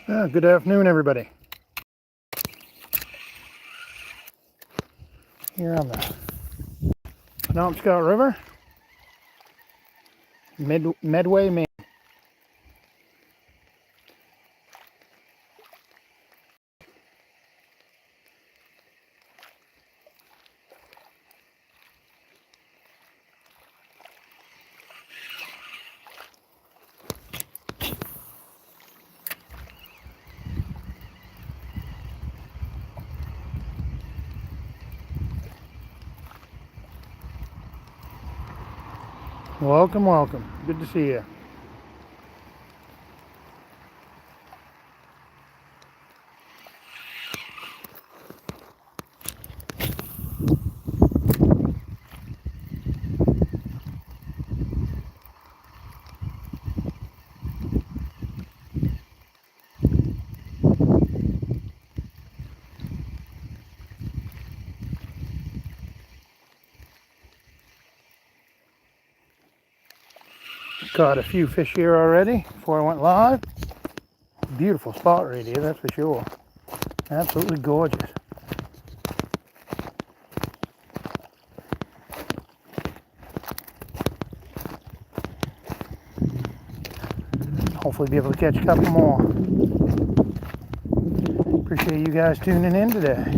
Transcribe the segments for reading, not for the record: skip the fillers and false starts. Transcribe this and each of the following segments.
Good afternoon, everybody. Here on the Penobscot River, Medway, Maine. Welcome, welcome. Good to see you. Caught a few fish here already before I went live. Beautiful spot right here, that's for sure. Absolutely gorgeous. Hopefully be able to catch a couple more. Appreciate you guys tuning in today.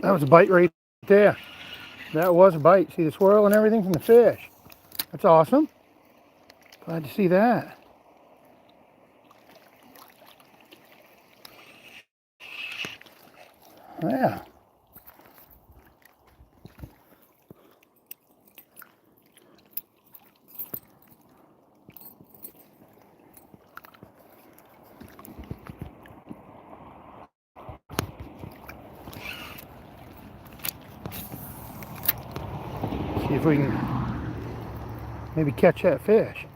That was a bite right there. That was a bite. See the swirl and everything from the fish. That's awesome. Glad to see that. Yeah. See if we can maybe catch that fish.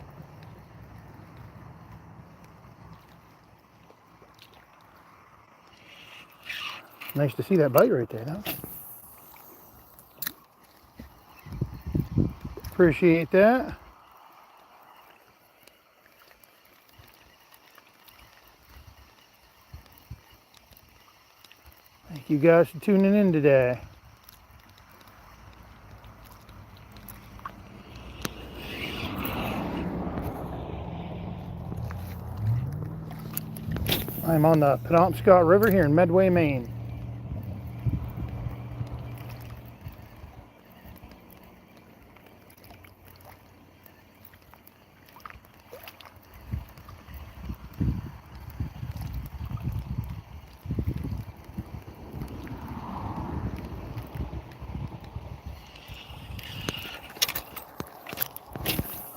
Nice to see that bite right there, huh? Appreciate that. Thank you guys for tuning in today. I'm on the Penobscot River here in Medway, Maine.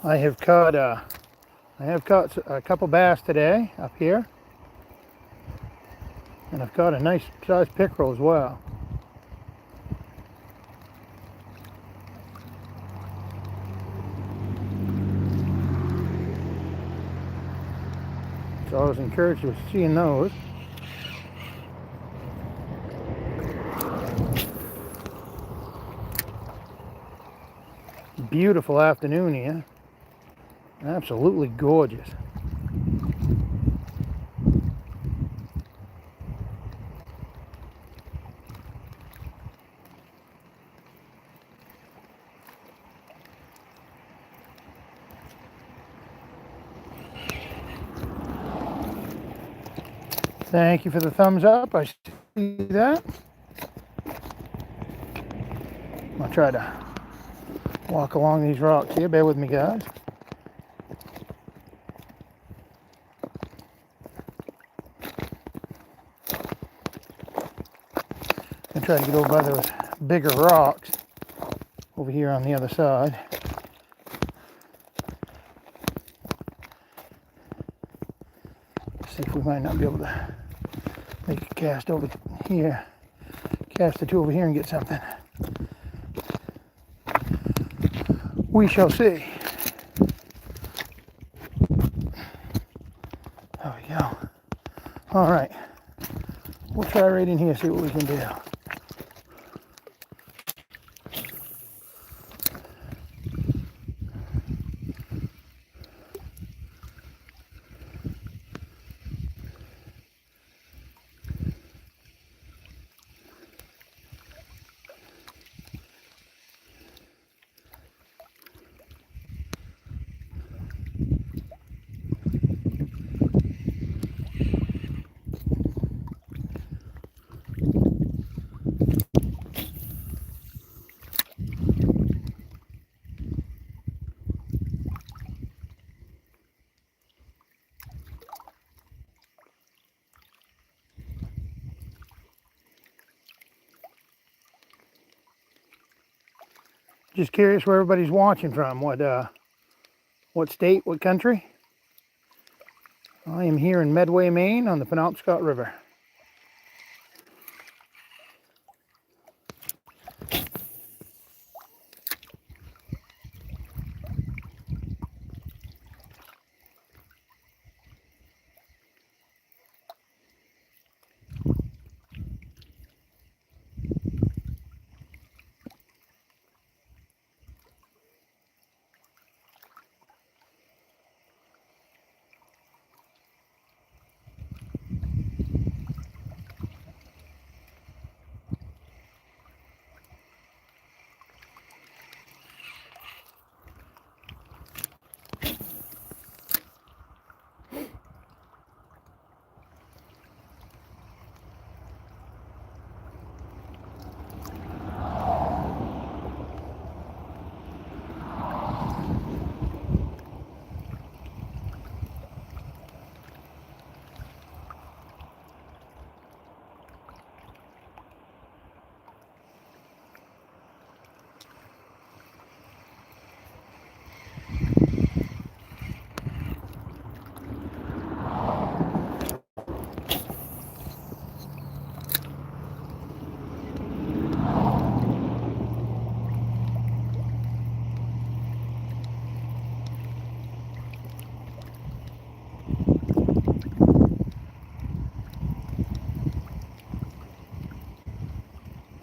I have caught a couple bass today up here, and I've caught a nice sized pickerel as well. So I was encouraged with seeing those. Beautiful afternoon here. Absolutely gorgeous. Thank you for the thumbs up. I see that. I'll try to walk along these rocks here. Bear with me, guys. try to get over by those bigger rocks over here on the other side. See if we might not be able to make a cast over here. Cast the two over here and get something. We shall see. There we go. All right. We'll try right in here, see what we can do. Just curious where everybody's watching from. What state, what country? I am here in Medway, Maine on the Penobscot River.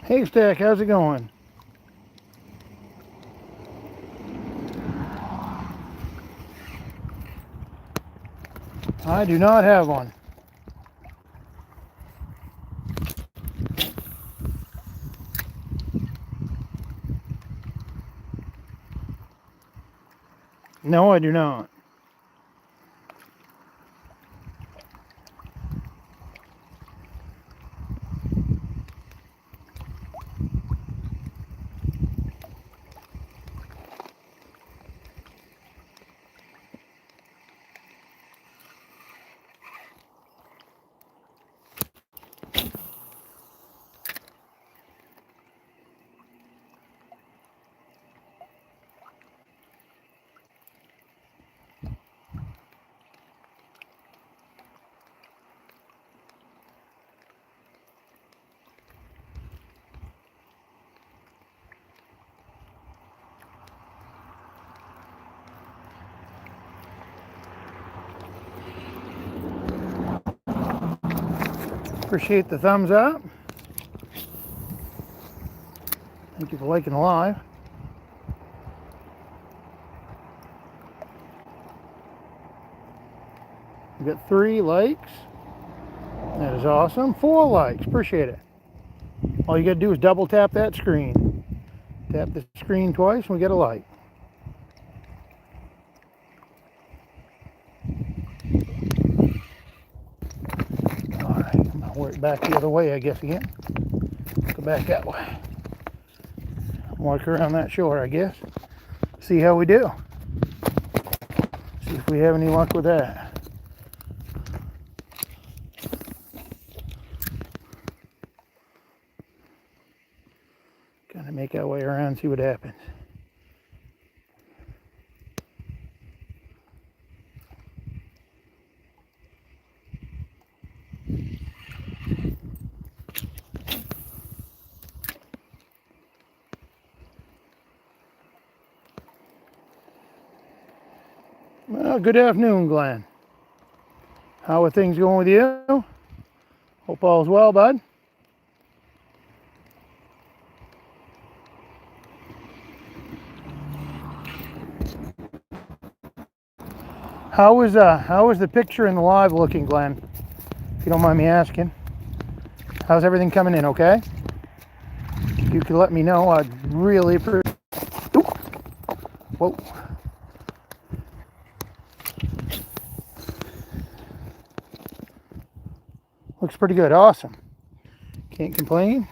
Hey Stack, how's it going? I do not have one. No, I do not. Appreciate the thumbs up. Thank you for liking the live. We got 3 likes. That is awesome. 4 likes. Appreciate it. All you got to do is double tap that screen. Tap the screen twice and we get a like. Alright, I'm going to work back the other way, I guess, again. Go back that way. Walk around that shore, I guess. See how we do. See if we have any luck with that. around and see what happens. Well, good afternoon, Glenn. How are things going with you? Hope all's well, bud. How was the picture in the live looking, Glenn? If you don't mind me asking. How's everything coming in, okay? If you could let me know, I'd really appreciate it. Whoa. Looks pretty good. Awesome. Can't complain.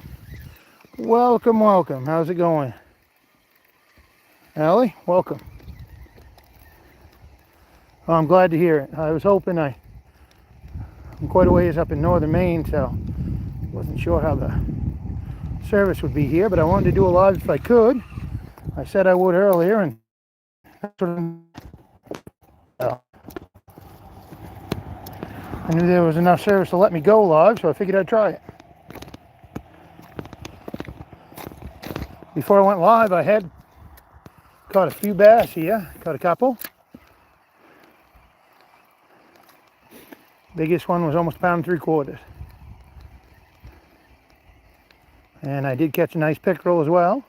Welcome, welcome. How's it going? Allie, welcome. Oh, I'm glad to hear it. I was hoping I'm quite a ways up in northern Maine, so wasn't sure how the service would be here, but I wanted to do a live if I could. I said I would earlier, and that's what I knew there was enough service to let me go live, so I figured I'd try it. Before I went live, I had caught a few bass here, caught a couple. Biggest one was almost a pound and 3/4. And I did catch a nice pickerel as well.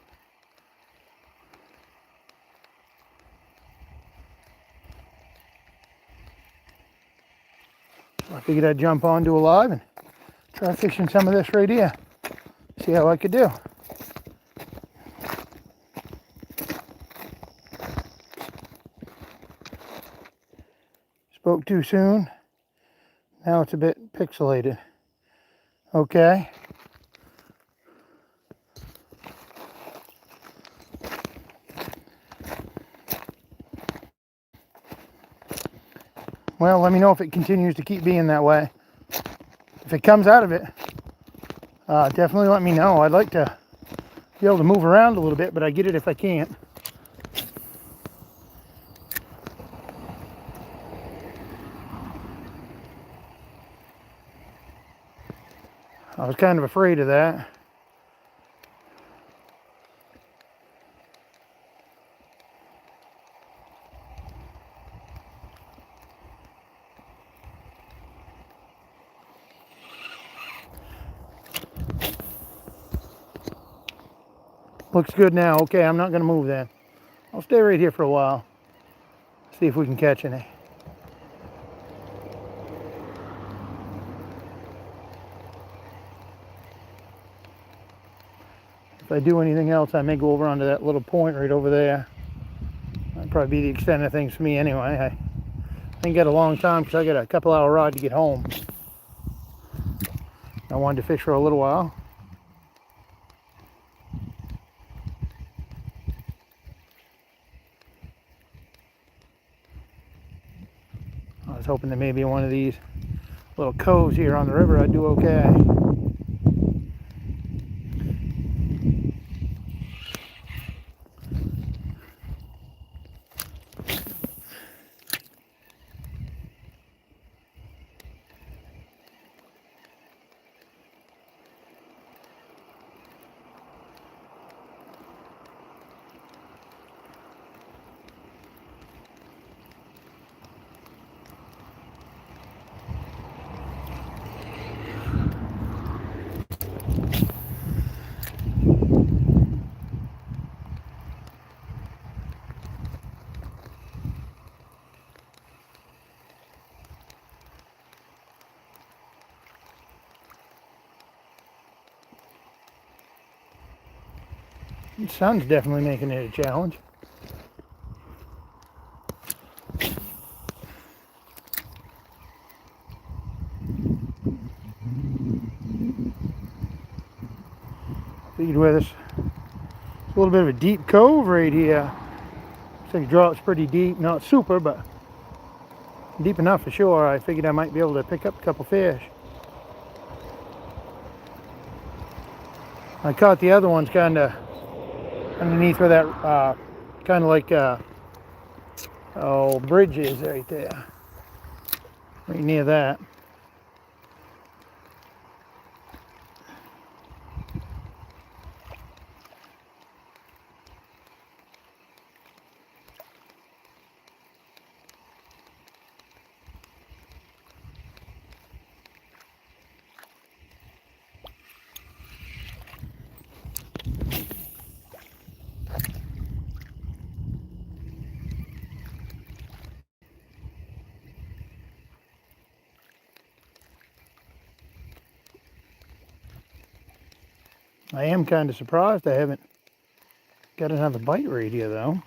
So I figured I'd jump on, do a live, and try fishing some of this right here. See how I could do. Spoke too soon. Now it's a bit pixelated. Okay. Well, let me know if it continues to keep being that way. If it comes out of it, definitely let me know. I'd like to be able to move around a little bit, but I get it if I can't. I was kind of afraid of that. Looks good now. Okay, I'm not going to move then. I'll stay right here for a while. See if we can catch any. If I do anything else, I may go over onto that little point right over there. That'd probably be the extent of things for me anyway. I ain't got a long time because I got a couple-hour ride to get home. I wanted to fish for a little while. I was hoping that maybe one of these little coves here on the river I'd do okay. The sun's definitely making it a challenge. Figured where this, it's a little bit of a deep cove right here. Looks like the drop's pretty deep, not super, but deep enough for sure. I figured I might be able to pick up a couple fish. I caught the other ones kind of underneath where that kind of like bridge is right there, right near that. I am kind of surprised I haven't got another bite right here, though.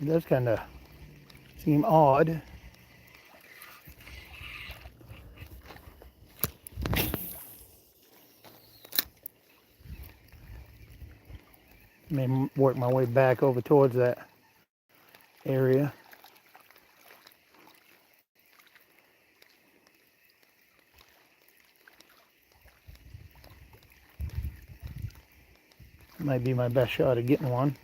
It does kind of seem odd. May work my way back over towards that area. Might be my best shot at getting one.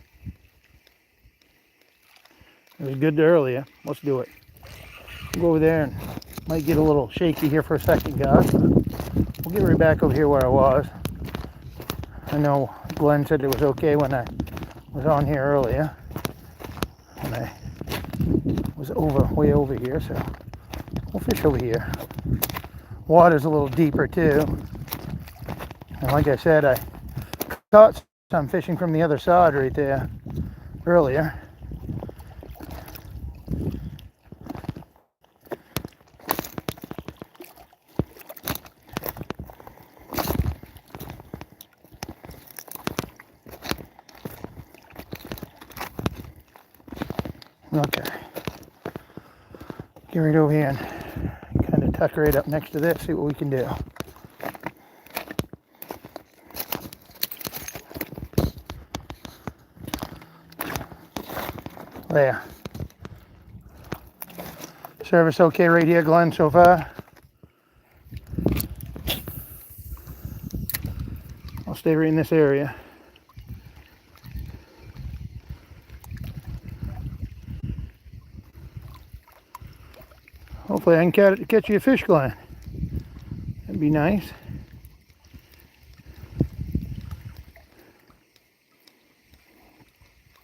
It was good earlier. Let's do it. We'll go over there and might get a little shaky here for a second, guys. We'll get right back over here where I was. I know Glenn said it was okay when I was on here earlier. And I was way over here, so we'll fish over here. Water's a little deeper too. And like I said, I caught some fishing from the other side right there earlier. Okay. Get right over here and kind of tuck right up next to this, see what we can do. There. Service okay right here, Glenn, so far? I'll stay right in this area. Hopefully I can catch you a fish, Glenn. That'd be nice.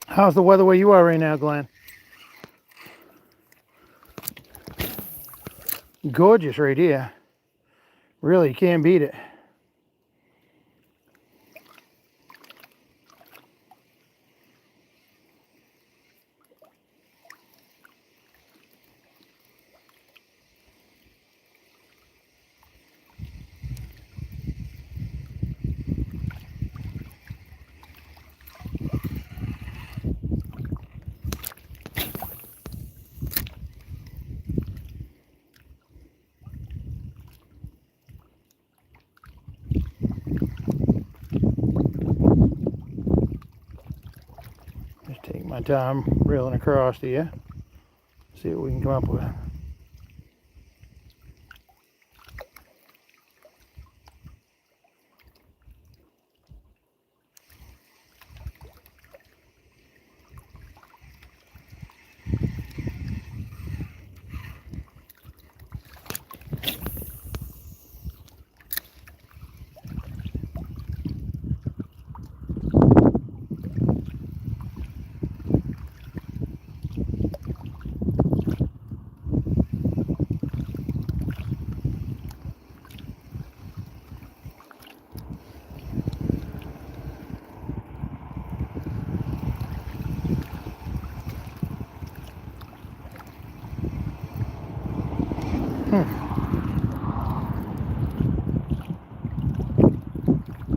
How's the weather where you are right now, Glenn? Gorgeous right here. Really, you can't beat it. Just take my time reeling across here. See what we can come up with.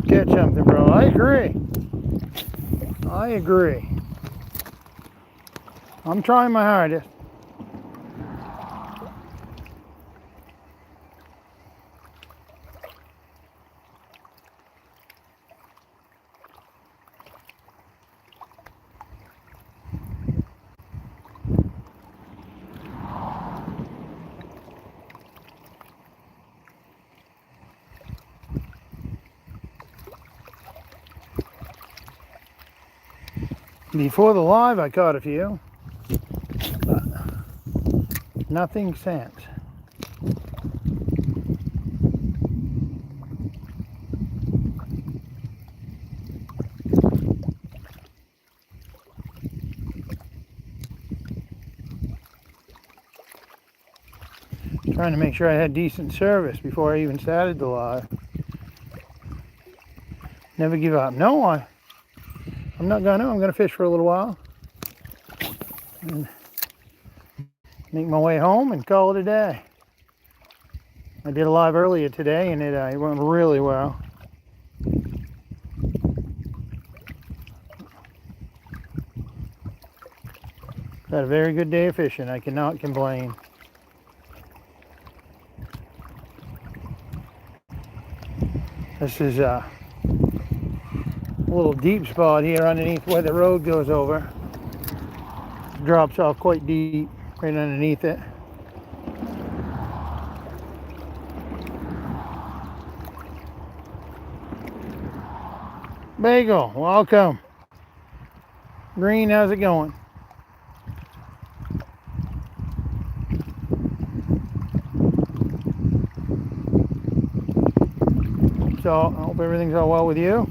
Catch something, bro. I agree. I agree. I'm trying my hardest. Before the live I caught a few, but nothing since. Trying to make sure I had decent service before I even started the live. Never give up. No, I'm not gonna. I'm gonna fish for a little while and make my way home and call it a day. I did a live earlier today and it went really well. Had a very good day of fishing. I cannot complain. This is a little deep spot here underneath where the road goes over. It drops off quite deep right underneath it. Bagel, welcome. Green, how's it going? So, I hope everything's all well with you.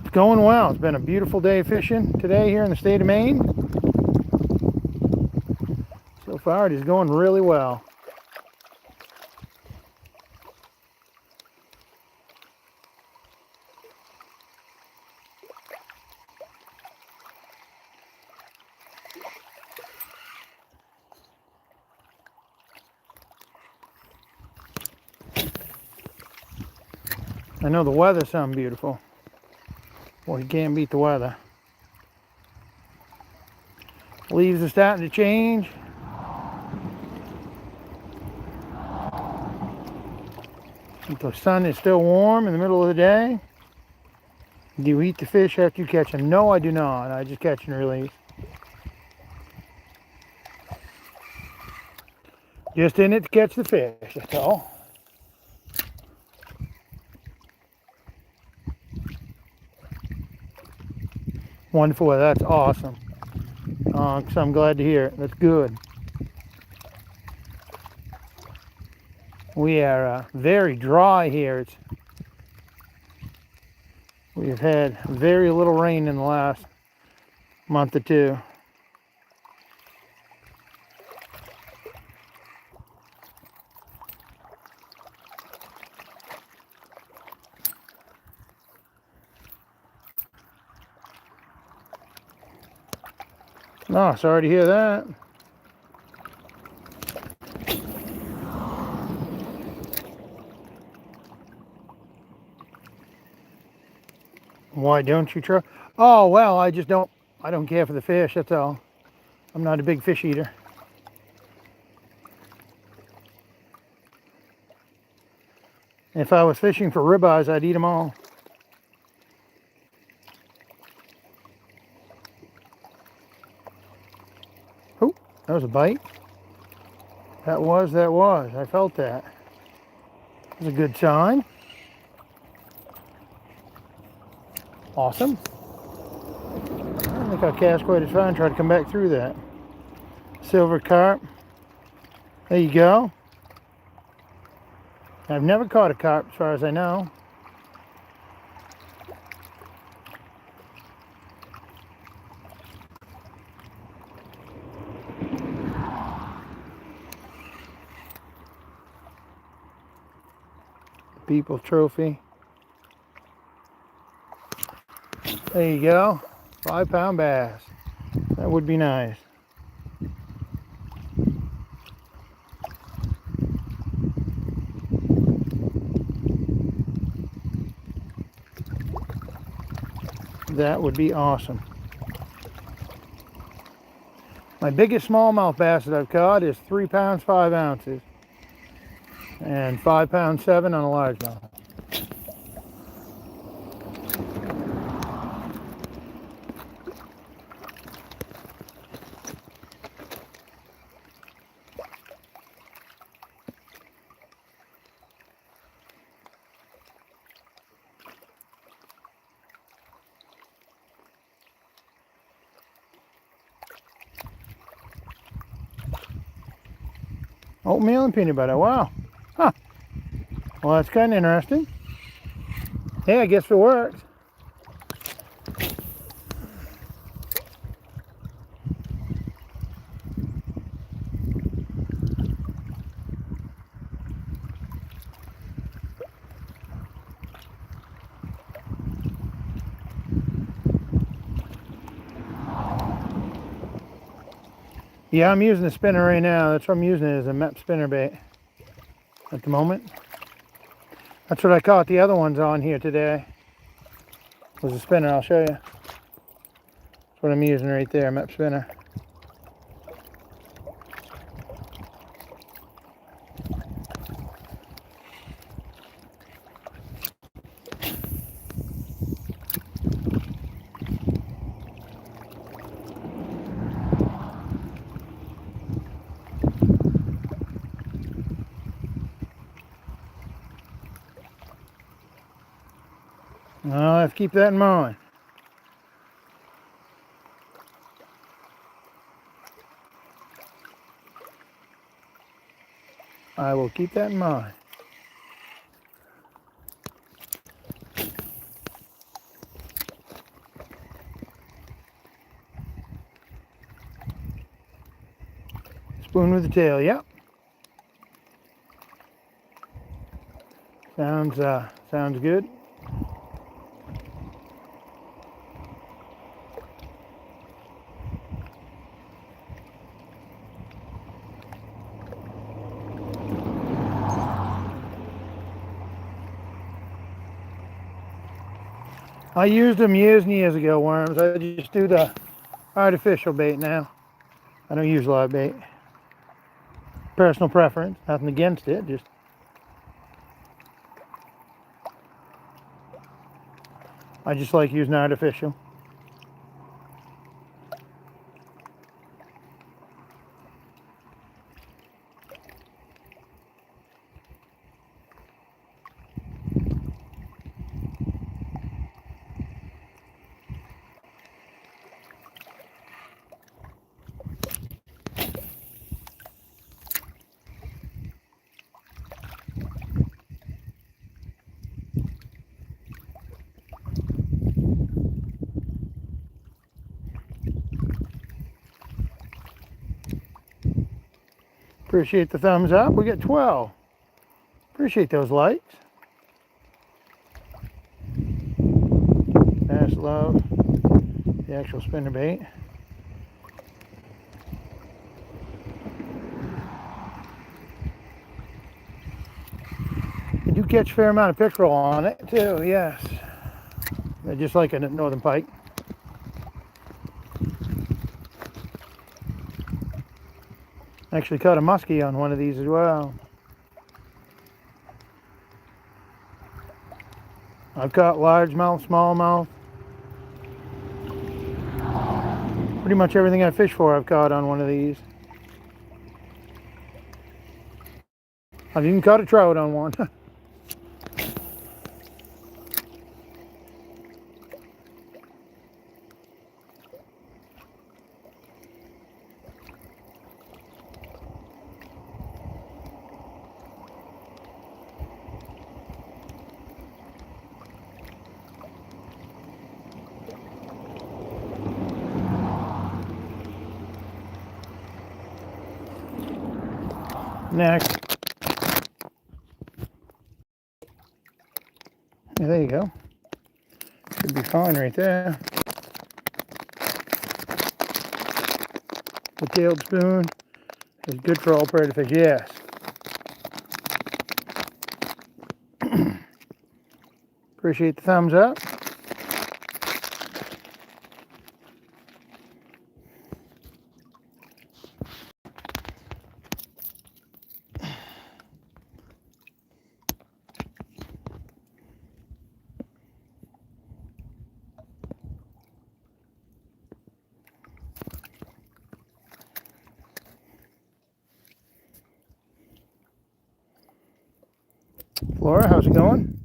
It's going well. It's been a beautiful day fishing today here in the state of Maine. So far, it is going really well. I know the weather's something beautiful. Well, you can't beat the weather. Leaves are starting to change. The sun is still warm in the middle of the day. Do you eat the fish after you catch them? No, I do not. I just catch and release. Just in it to catch the fish, that's all. Wonderful weather, that's awesome. So I'm glad to hear it. That's good. We are very dry here. We have had very little rain in the last month or two. Oh, sorry to hear that. Why don't you try? Oh, well, I don't care for the fish, that's all. I'm not a big fish eater. If I was fishing for ribeyes, I'd eat them all. Oh, that was a bite. That was. I felt that. That's a good sign. Awesome. I don't think I'll cast quite as far and try to come back through that. Silver carp. There you go. I've never caught a carp as far as I know. People's trophy. There you go. 5-pound bass. That would be nice. That would be awesome. My biggest smallmouth bass that I've caught is 3 pounds 5 ounces and 5 pounds 7 on a largemouth. Oatmeal and peanut butter. Wow. Huh. Well, that's kind of interesting. Hey, I guess it works. Yeah, I'm using the spinner right now. That's what I'm using it as a map spinner bait at the moment. That's what I caught the other ones on here today. Was a spinner. I'll show you. That's what I'm using right there, map spinner. I'll have to keep that in mind. I will keep that in mind. Spoon with the tail, yep. Sounds good. I used them years and years ago, worms. I just do the artificial bait now. I don't use live bait. Personal preference, nothing against it, just I just like using artificial. Appreciate the thumbs up. We got 12. Appreciate those likes. Bass love the actual spinner bait. You do catch a fair amount of pickerel on it too, yes. They're just like a northern pike. Actually caught a muskie on one of these as well. I've caught largemouth, smallmouth. Pretty much everything I fish for I've caught on one of these. I've even caught a trout on one. Next. Yeah, there you go. Should be fine right there. The tailed spoon is good for all predator fish, yes. Appreciate the thumbs up. Laura, how's it going?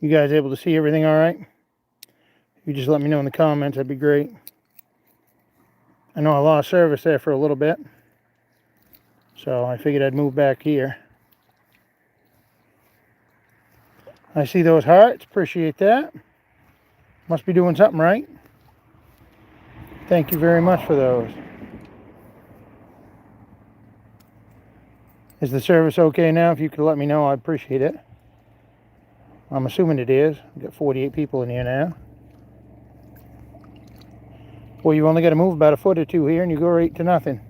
You guys able to see everything all right? If you just let me know in the comments, that'd be great. I know I lost service there for a little bit, so I figured I'd move back here. I see those hearts, appreciate that. Must be doing something right. Thank you very much for those. Is the service okay now? If you could let me know, I'd appreciate it. I'm assuming it is. We've got 48 people in here now. Well, you only got to move about a foot or two here and you go right to nothing.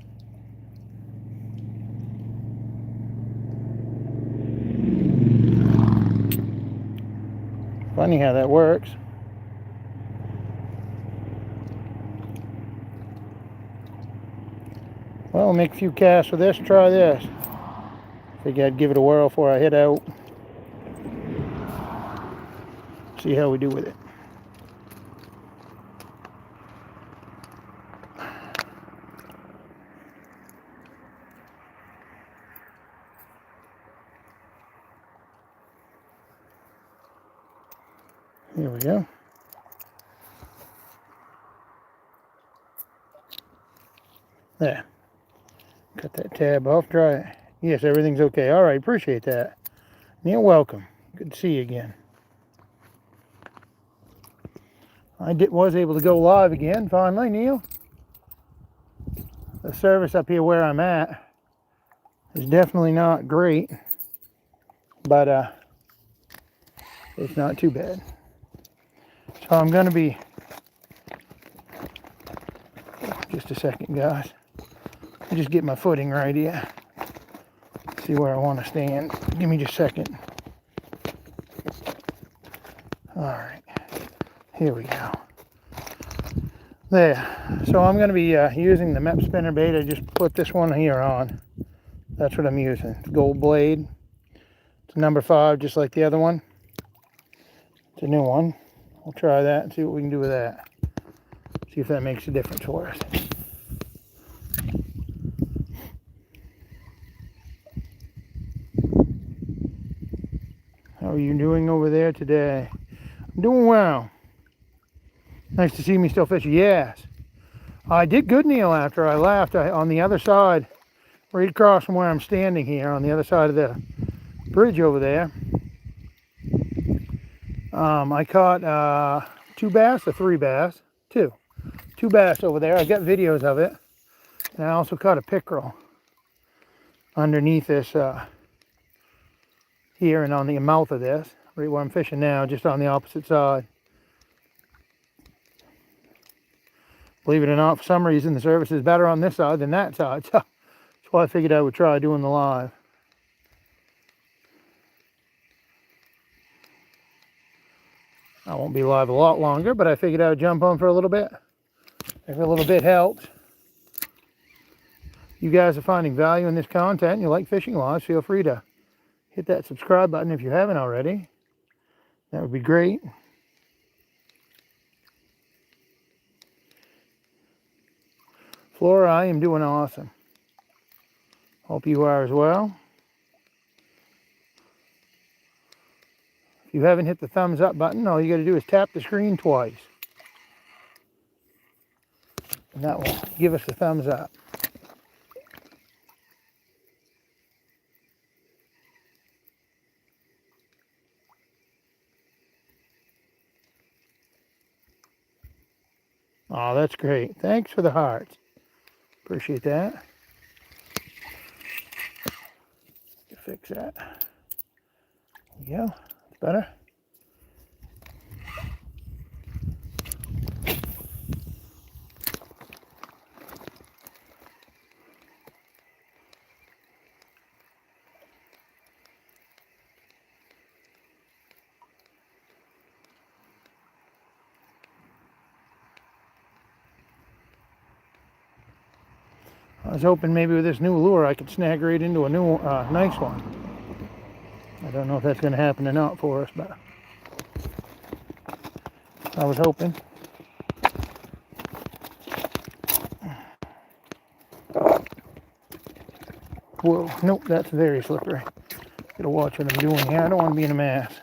Funny how that works. Well, I'll make a few casts with this, try this. Figure I'd give it a whirl before I head out. See how we do with it. Here we go. There. Cut that tab off, try it. Yes, everything's okay. All right, appreciate that. Neil, welcome. Good to see you again. I was able to go live again, finally, Neil. The service up here where I'm at is definitely not great, but it's not too bad. So I'm going to be, just a second, guys. I just get my footing right here. See where I want to stand. Give me just a second. All right, here we go. There. So I'm going to be using the MEP spinner bait. I just put this one here on. That's what I'm using. It's gold blade. It's number 5, just like the other one. It's a new one. We'll try that and see what we can do with that. See if that makes a difference for us. How are you doing over there today? I'm doing well. Nice to see me still fishing. Yes. I did good, Neil, after I left. On the other side, right across from where I'm standing here, on the other side of the bridge over there, I caught 2 bass or 3 bass? 2 bass over there. I got videos of it. And I also caught a pickerel underneath this here and on the mouth of this, right where I'm fishing now, just on the opposite side. Believe it or not, for some reason the service is better on this side than that side, so that's why I figured I would try doing the live. I won't be live a lot longer, but I figured I would jump on for a little bit. If a little bit helps. You guys are finding value in this content and you like fishing lives, feel free to hit that subscribe button if you haven't already. That would be great. Flora, I am doing awesome. Hope you are as well. If you haven't hit the thumbs up button, all you got to do is tap the screen twice. And that will give us the thumbs up. Oh, that's great. Thanks for the hearts. Appreciate that. Fix that. There you go. It's better. I was hoping maybe with this new lure I could snag right into a new nice one. I don't know if that's going to happen or not for us, but I was hoping. Whoa, nope, that's very slippery. Gotta watch what I'm doing here. I don't want to be in a mess.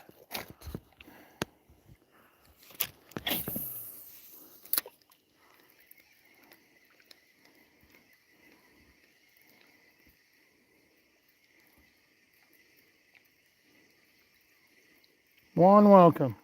One welcome.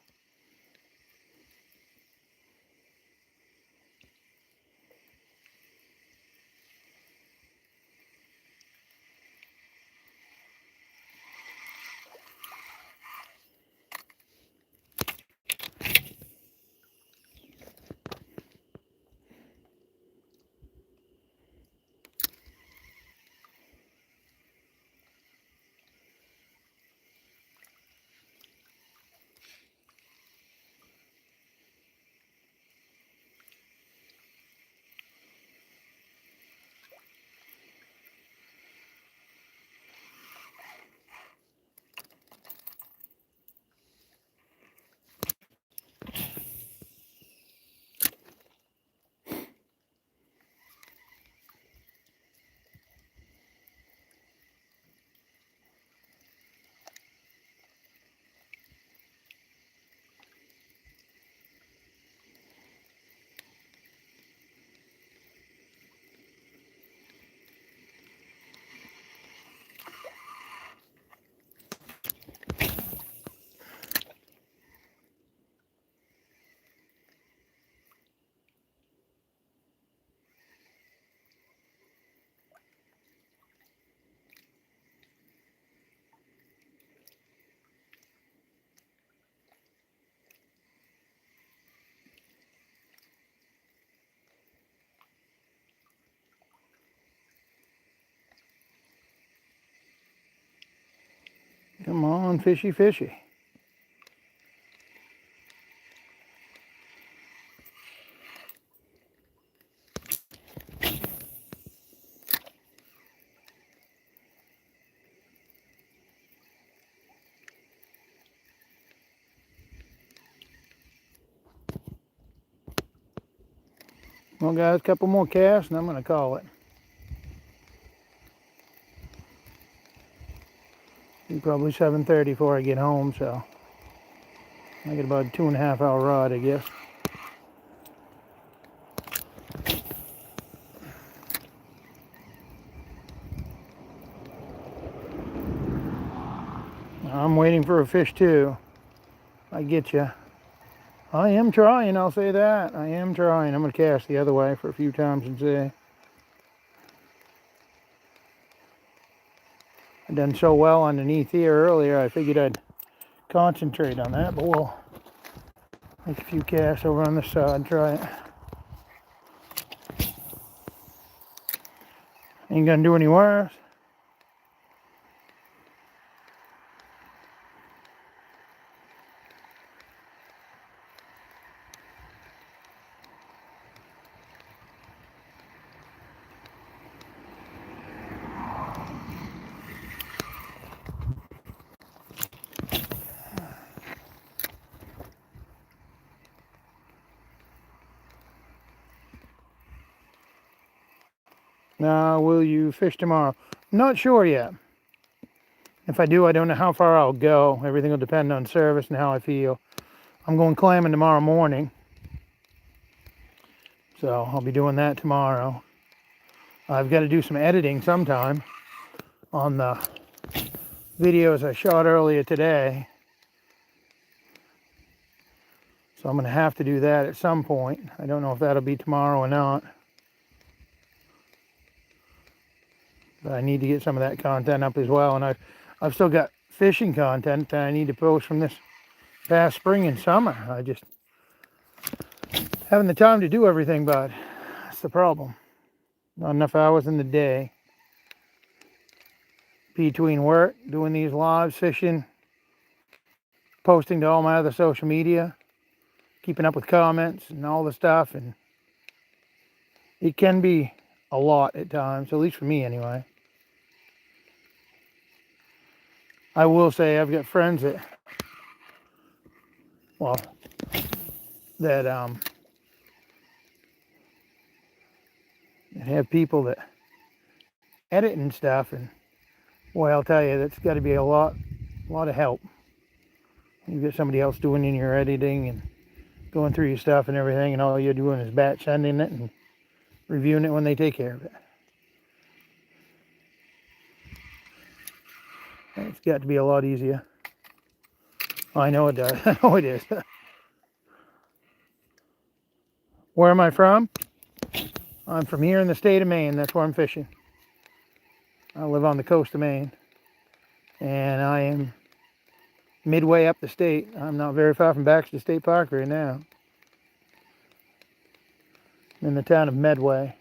Come on, fishy, fishy. Well, guys, a couple more casts, and I'm going to call it. It's probably 7:30 before I get home, so I get about a 2.5 hour ride, I guess. I'm waiting for a fish too. I get you. I am trying, I'll say that. I am trying. I'm going to cast the other way for a few times and see. I done so well underneath here earlier, I figured I'd concentrate on that, but we'll make a few casts over on this side and try it. Ain't gonna do any worse. Now, will you fish tomorrow? Not sure yet. If I do, I don't know how far I'll go. Everything will depend on service and how I feel. I'm going clamming tomorrow morning, so I'll be doing that tomorrow. I've got to do some editing sometime on the videos I shot earlier today. So I'm going to have to do that at some point. I don't know if that'll be tomorrow or not. But I need to get some of that content up as well. And I've still got fishing content that I need to post from this past spring and summer. I just having the time to do everything, but that's the problem. Not enough hours in the day. Between work, doing these lives, fishing, posting to all my other social media, keeping up with comments and all the stuff, and it can be a lot at times, at least for me anyway. I will say I've got friends that, well, that have people that edit and stuff, and boy, I'll tell you, that's got to be a lot of help. You get somebody else doing in your editing and going through your stuff and everything, and all you're doing is batch sending it and reviewing it when they take care of it. It's got to be a lot easier. I know it does. I know it is. Where am I from? I'm from here in the state of Maine. That's where I'm fishing. I live on the coast of Maine. And I am midway up the state. I'm not very far from Baxter State Park right now. I'm in the town of Medway.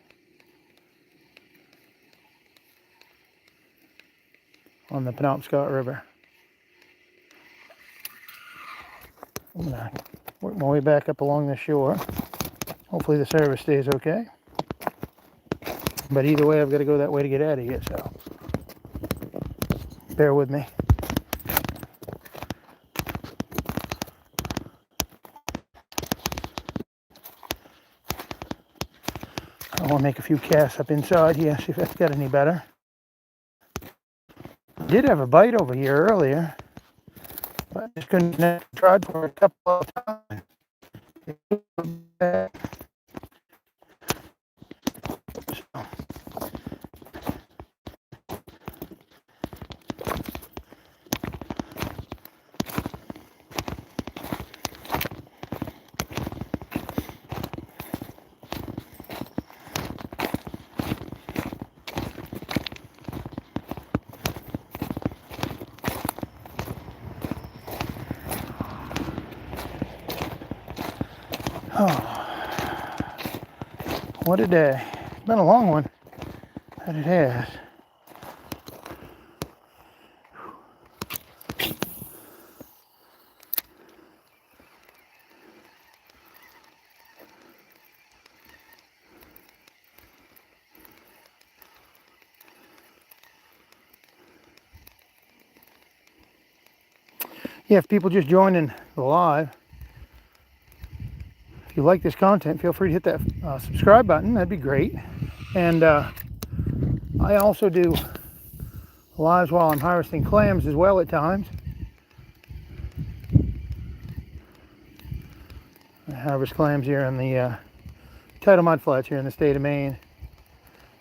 On the Penobscot River. I'm gonna work my way back up along the shore. Hopefully the service stays okay. But either way, I've got to go that way to get out of here, so bear with me. I want to make a few casts up inside here, see if that's got any better. I did have a bite over here earlier, but I just couldn't connect. Tried for a couple of times. Oh, what a day. It's been a long one, but it has. Yeah, if people just joining the live, if you like this content, feel free to hit that subscribe button. That'd be great. And I also do lives while I'm harvesting clams as well at times. I harvest clams here in the tidal mudflats here in the state of Maine.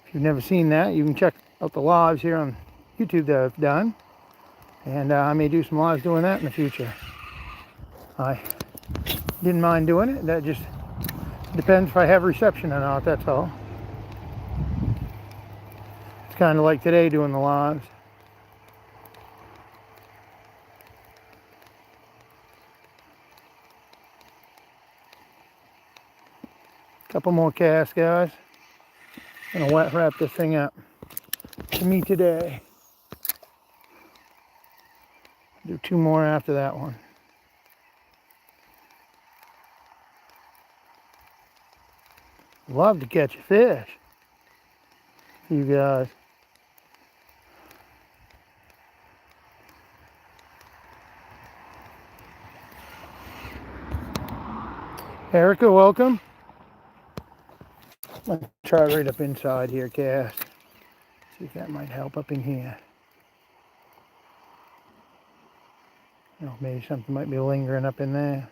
If you've never seen that, you can check out the lives here on YouTube that I've done. And I may do some lives doing that in the future. I didn't mind doing it. That just depends if I have reception or not, that's all. It's kind of like today doing the lives. Couple more casts, guys. Gonna wet wrap this thing up for me today. Do two more after that one. Love to catch a fish. You guys. Erica, welcome. Let's try right up inside here, Cass. See if that might help up in here. Oh, maybe something might be lingering up in there.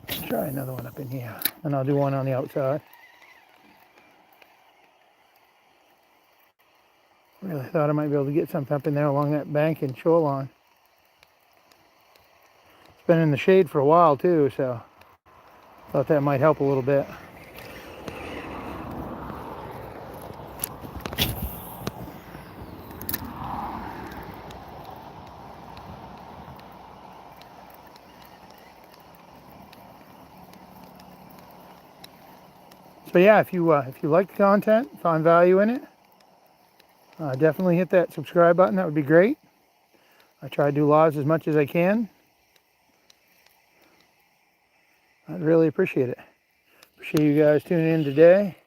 Let's try another one up in here, and I'll do one on the outside. Really thought I might be able to get something up in there along that bank and shoreline. It's been in the shade for a while too, so thought that might help a little bit. So yeah, if you like the content, find value in it, definitely hit that subscribe button. That would be great. I try to do lives as much as I can. I'd really appreciate it. Appreciate you guys tuning in today.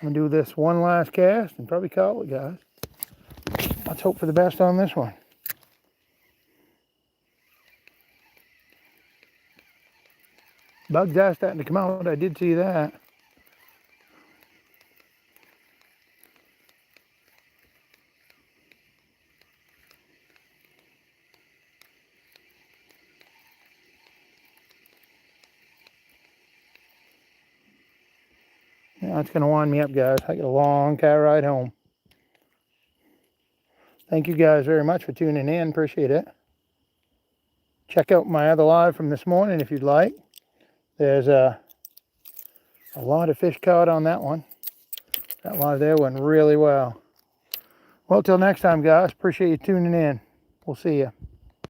I'm gonna do this one last cast and probably call it, guys. Let's hope for the best on this one. Bugs are starting to come out. I did see that. That's going to wind me up, guys. I got a long car ride home. Thank you guys very much for tuning in. Appreciate it. Check out my other live from this morning if you'd like. There's a lot of fish caught on that one. That live there went really well. Well, till next time, guys. Appreciate you tuning in. We'll see you.